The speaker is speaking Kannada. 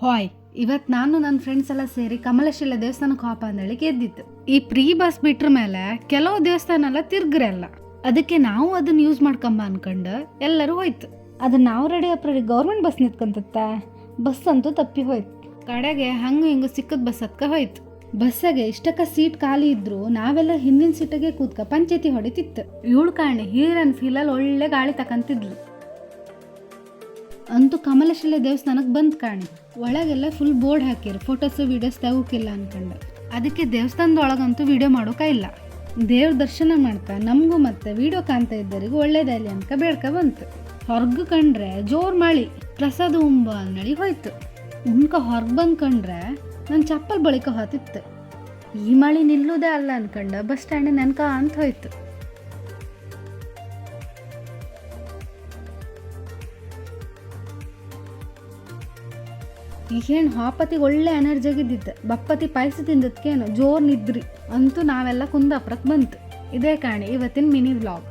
ಹಾಯ್, ಇವತ್ತು ನಾನು ನನ್ನ ಫ್ರೆಂಡ್ಸ್ ಎಲ್ಲ ಸೇರಿ ಕಮಲಶಿಲೆ ದೇವಸ್ಥಾನಕ್ಕೆ ಹೋಪ ಅಂದೇಳಿ ಗೆದ್ದಿತ್ತು. ಈ ಪ್ರೀ ಬಸ್ ಬಿಟ್ರ ಮೇಲೆ ಕೆಲವು ದೇವಸ್ಥಾನ ಎಲ್ಲ ತಿರ್ಗ್ರಲ್ಲ, ಅದಕ್ಕೆ ನಾವು ಅದನ್ನ ಯೂಸ್ ಮಾಡ್ಕೊಂಬ ಅನ್ಕೊಂಡು ಎಲ್ಲರೂ ಹೋಯ್ತು. ಅದನ್ನ ನಾವು ರೆಡಿ ಅಪ್ರಡಿ ಗೌರ್ಮೆಂಟ್ ಬಸ್ ನಿಂತ್ಕೊಂತ ಬಸ್ ಅಂತೂ ತಪ್ಪಿ ಹೋಯ್ತು. ಕಡೆಗೆ ಹಂಗು ಹಿಂಗು ಸಿಕ್ಕದ ಬಸ್ ಹತ್ಕ ಹೋಯ್ತು. ಬಸ್ಸಾಗೆ ಇಷ್ಟಕ್ಕ ಸೀಟ್ ಖಾಲಿ ಇದ್ರು ನಾವೆಲ್ಲ ಹಿಂದಿನ ಸೀಟಿಗೆ ಕೂತ್ಕ ಪಂಚಾಯತಿ ಹೊಡಿತಿತ್ತು. ಇವಳು ಕಾಣಿ ಹೀರನ್ ಫೀಲಲ್ಲಿ ಒಳ್ಳೆ ಗಾಳಿ ತಕಂತಿದ್ಲು. ಅಂತೂ ಕಮಲಶಿಲೆ ದೇವಸ್ಥಾನಕ್ಕೆ ಬಂದ್ ಕಾಣಿ. ಒಳಗೆಲ್ಲ ಫುಲ್ ಬೋರ್ಡ್ ಹಾಕಿರು, ಫೋಟೋಸ್ ವಿಡಿಯೋಸ್ ತಗೋಕಿಲ್ಲ ಅನ್ಕೊಂಡು. ಅದಕ್ಕೆ ದೇವಸ್ಥಾನದೊಳಗಂತೂ ವಿಡಿಯೋ ಮಾಡೋಕ ಇಲ್ಲ. ದೇವ್ರ ದರ್ಶನ ಮಾಡ್ತಾ ನಮಗೂ ಮತ್ತೆ ವಿಡಿಯೋ ಕಾಣ್ತಾ ಇದ್ದರಿಗೂ ಒಳ್ಳೇದಾಗಲಿ ಅನ್ಕ ಬೇಡ್ಕ ಬಂತು. ಹೊರ್ಗ ಕಂಡ್ರೆ ಜೋರ್ ಮಳಿ, ಪ್ರಸಾದ ಉಂಬ ಅನ್ನಳಿ ಹೋಯ್ತು. ಉಣ್ಕ ಹೊರ್ಗ ಬಂದ್ ಕಂಡ್ರೆ ನನ್ನ ಚಪ್ಪಲ್ ಬಳಿಕ ಹೊತ್ತಿತ್ತು. ಈ ಮಳಿ ನಿಲ್ಲುವುದೇ ಅಲ್ಲ ಅನ್ಕೊಂಡ ಬಸ್ ಸ್ಟ್ಯಾಂಡ್ ನೆನ್ಕ ಅಂತ ಹೋಯ್ತು. ಈಗೇನು ಹಾಪತಿಗೆ ಒಳ್ಳೆ ಎನರ್ಜಿ ಆಗಿದ್ದಿತ್ತು. ಬಪ್ಪತಿ ಪಾಯಸ ತಿಂದದ್ಕೇನು ಜೋರ್ ನಿದ್ರಿ. ಅಂತೂ ನಾವೆಲ್ಲ ಕುಂದಾಪುರಕ್ಕೆ ಬಂತು. ಇದೇ ಕಾಣಿ ಇವತ್ತಿನ ಮಿನಿ ವ್ಲಾಗ್.